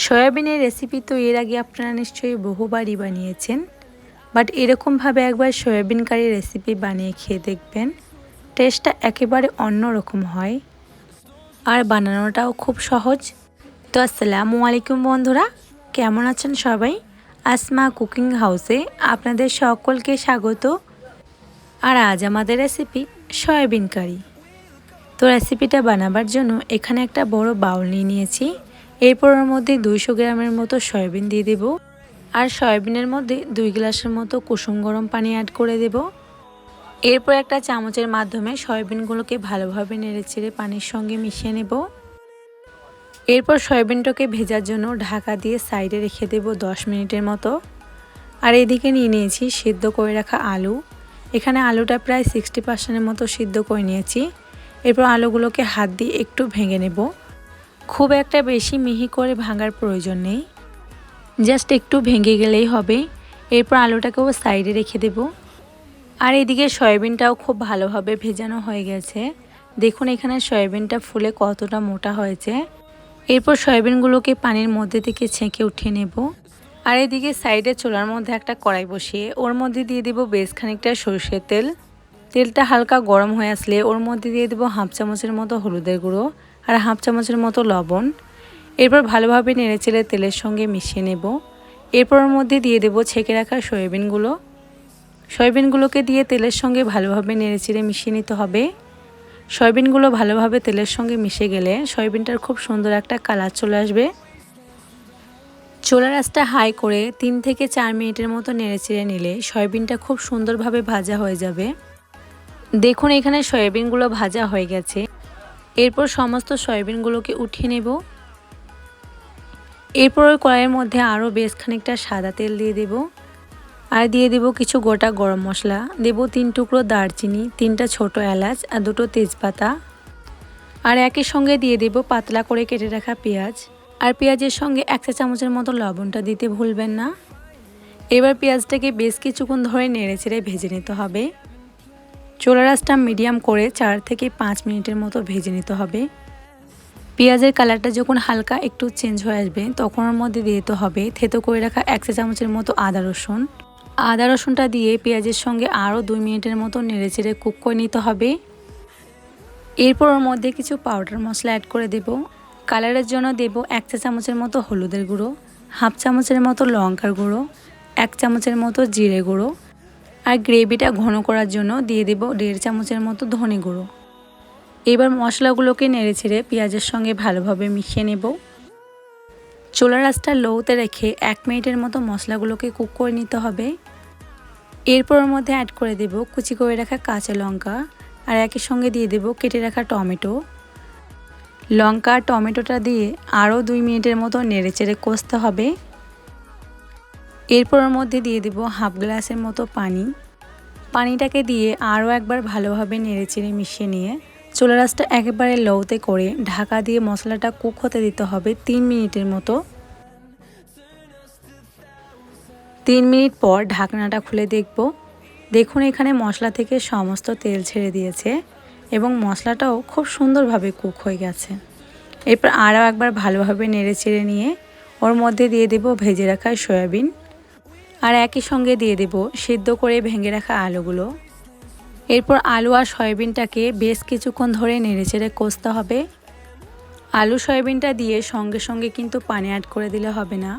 সয়াবিনের রেসিপি তো এর আগে আপনারা নিশ্চয়ই বহুবারই বানিয়েছেন, বাট এরকমভাবে একবার সয়াবিন কারি রেসিপি বানিয়ে খেয়ে দেখবেন। টেস্টটা একেবারে অন্যরকম হয় আর বানানোটাও খুব সহজ। তো আসসালামু আলাইকুম বন্ধুরা, কেমন আছেন সবাই? আসমা কুকিং হাউসে আপনাদের সকলকে স্বাগত। আর আজ আমাদের রেসিপি সয়াবিন কারি। তো রেসিপিটা বানাবার জন্য এখানে একটা বড় বাউল নিয়ে নিয়েছি। এরপর ওর মধ্যে 200 গ্রামের মতো সয়াবিন দিয়ে দেব। আর সয়াবিনের মধ্যে 2 গ্লাসের মতো কুসুম গরম পানি অ্যাড করে দেব। এরপর একটা চামচের মাধ্যমে সয়াবিনগুলোকে ভালোভাবে নেড়েচেড়ে পানির সঙ্গে মিশিয়ে নেব। এরপর সয়াবিনটাকে ভেজার জন্য ঢাকা দিয়ে সাইডে রেখে দেব 10 মিনিটের মতো। আর এদিকে নিয়ে নিয়েছি সিদ্ধ করে রাখা আলু। এখানে আলুটা প্রায় 60% মতো সিদ্ধ করে নিয়েছি। এরপর আলুগুলোকে হাত দিয়ে একটু ভেঙে নেব। খুব একটা বেশি মিহি করে ভাঙার প্রয়োজন নেই, জাস্ট একটু ভেঙে গেলেই হবে। এরপর আলুটাকেও সাইডে রেখে দেব। আর এদিকে সয়াবিনটাও খুব ভালোভাবে ভেজানো হয়ে গেছে। দেখুন এখানে সয়াবিনটা ফুলে কতটা মোটা হয়েছে। এরপর সয়াবিনগুলোকে পানির মধ্যে থেকে ছেঁকে উঠিয়ে নেব। আর এদিকে সাইডে চুলার মধ্যে একটা কড়াই বসিয়ে ওর মধ্যে দিয়ে দেব বেশ খানিকটা সরষের তেল। তেলটা হালকা গরম হয়ে আসলে ওর মধ্যে দিয়ে দেব হাফ চামচের মতো হলুদের গুঁড়ো আর হাফ চামচের মতো লবণ। এরপর ভালোভাবে নেড়েচেড়ে তেলের সঙ্গে মিশিয়ে নেব। এরপর ওর মধ্যে দিয়ে দেব ছেঁকে রাখা সয়াবিনগুলোকে দিয়ে তেলের সঙ্গে ভালোভাবে নেড়েচেড়ে মিশিয়ে নিতে হবে। সয়াবিনগুলো ভালোভাবে তেলের সঙ্গে মিশে গেলে সয়াবিনটার খুব সুন্দর একটা কালার চলে আসবে। চুলার আঁচটা হাই করে 3 থেকে 4 মিনিটের মতো নেড়েচেড়ে নিলে সয়াবিনটা খুব সুন্দরভাবে ভাজা হয়ে যাবে। দেখুন এখানে সয়াবিনগুলো ভাজা হয়ে গেছে। এরপর সমস্ত সয়াবিনগুলোকে উঠিয়ে নেব। এরপর ওই কড়াইয়ের মধ্যে আরও বেশ খানিকটা সাদা তেল দিয়ে দেব। আর দিয়ে দেব কিছু গোটা গরম মশলা, দেব 3 টুকরো দারচিনি, 3টা ছোট এলাচ আর 2টো তেজপাতা। আর একই সঙ্গে দিয়ে দেব পাতলা করে কেটে রাখা পেঁয়াজ। আর পেঁয়াজের সঙ্গে 1 চা চামচের মতো লবণটা দিতে ভুলবেন না। এবার পেঁয়াজটাকে বেশ কিছুক্ষণ ধরে নেড়েচেড়ে ভেজে নিতে হবে। চুলার আঁচটা মিডিয়াম করে 4 থেকে 5 মিনিটের মতো ভেজে নিতে হবে। পেঁয়াজের কালারটা যখন হালকা একটু চেঞ্জ হয়ে আসবে তখন ওর মধ্যে দিয়ে দিতে হবে থেতো করে রাখা 1 চা চামচের মতো আদা রসুনটা দিয়ে পেঁয়াজের সঙ্গে আরও 2 মিনিটের মতো নেড়েচেড়ে কুক করে নিতে হবে। এরপর ওর মধ্যে কিছু পাউডার মশলা অ্যাড করে দেব। কালারের জন্য দেব 1 চা চামচের মতো হলুদের গুঁড়ো, হাফ চামচের মতো লঙ্কার গুঁড়ো, 1 চামচের মতো জিরে গুঁড়ো। আর গ্রেভিটা ঘন করার জন্য দিয়ে দেব 1.5 চামচের মতো ধনে গুঁড়ো। এবার মশলাগুলোকে নেড়েচেড়ে পেঁয়াজের সঙ্গে ভালোভাবে মিশিয়ে নেব। চুলার আঁচটা লোতে রেখে 1 মিনিটের মতো মশলাগুলোকে কুক করে নিতে হবে। এরপর ওর মধ্যে অ্যাড করে দেব কুচি করে রাখা কাঁচা লঙ্কা আর একই সঙ্গে দিয়ে দেব কেটে রাখা টমেটো। লঙ্কা আর টমেটোটা দিয়ে আরও 2 মিনিটের মতো নেড়েচেড়ে কষতে হবে। এরপর ওর মধ্যে দিয়ে দেব হাফ গ্লাসের মতো পানিটাকে দিয়ে আরও একবার ভালোভাবে নেড়েচেড়ে মিশিয়ে নিয়ে চুলার আঁচটা একেবারে লোতে করে ঢাকা দিয়ে মশলাটা কুক হতে দিতে হবে 3 মিনিটের মতো। 3 মিনিট পর ঢাকনাটা খুলে দেখুন এখানে মশলা থেকে সমস্ত তেল ছেড়ে দিয়েছে এবং মশলাটাও খুব সুন্দরভাবে কুক হয়ে গেছে। এরপর আরও একবার ভালোভাবে নেড়েচেড়ে নিয়ে ওর মধ্যে দিয়ে দেব ভেজে রাখা সয়াবিন আর একই সঙ্গে দিয়ে দেব সিদ্ধ করে ভেঙে রাখা আলুগুলো। এরপর আলু আর সয়াবিনটাকে বেশ কিছুক্ষণ ধরে নেড়েচেড়ে কষতে হবে। আলু সয়াবিনটা দিয়ে সঙ্গে সঙ্গে কিন্তু পানি অ্যাড করে দিলে হবে না,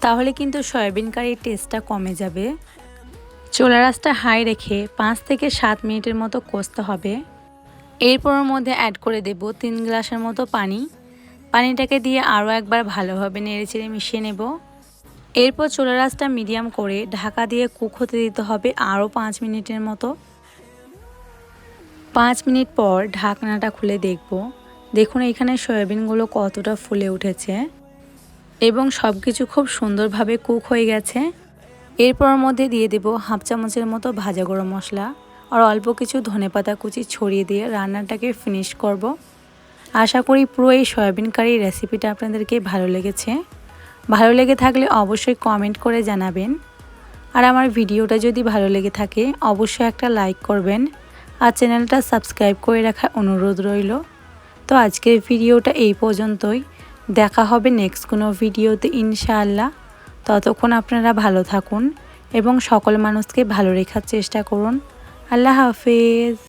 তাহলে কিন্তু সয়াবিন কারির টেস্টটা কমে যাবে। চুলার আঁচটা হাই রেখে 5 থেকে 7 মিনিটের মতো কষতে হবে। এরপর ওর মধ্যে অ্যাড করে দেব 3 গ্লাসের মতো পানিটাকে দিয়ে আরও একবার ভালোভাবে নেড়েচেড়ে মিশিয়ে নেব। এরপর চুলার আঁচটা মিডিয়াম করে ঢাকা দিয়ে কুক হতে দিতে হবে আরও 5 মিনিটের মতো। 5 মিনিট পর ঢাকনাটা খুলে দেখুন এখানে সয়াবিনগুলো কতটা ফুলে উঠেছে এবং সব কিছু খুব সুন্দরভাবে কুক হয়ে গেছে। এরপর ওর মধ্যে দিয়ে দেব হাফ চামচের মতো ভাজা গরম মশলা আর অল্প কিছু ধনেপাতা কুচি ছড়িয়ে দিয়ে রান্নাটাকে ফিনিশ করব। আশা করি পুরো এই সয়াবিন কারির রেসিপিটা আপনাদেরকে ভালো লেগেছে। ভালো লেগে থাকলে অবশ্যই কমেন্ট করে জানাবেন। আর আমার ভিডিওটা যদি ভালো লেগে থাকে অবশ্যই একটা লাইক করবেন আর চ্যানেলটা সাবস্ক্রাইব করে রাখার অনুরোধ রইল। তো আজকের ভিডিওটা এই পর্যন্তই। দেখা হবে নেক্সট কোনো ভিডিওতে ইনশাআল্লাহ। ততক্ষণ আপনারা ভালো থাকুন এবং সকল মানুষকে ভালো রাখার চেষ্টা করুন। আল্লাহ হাফেজ।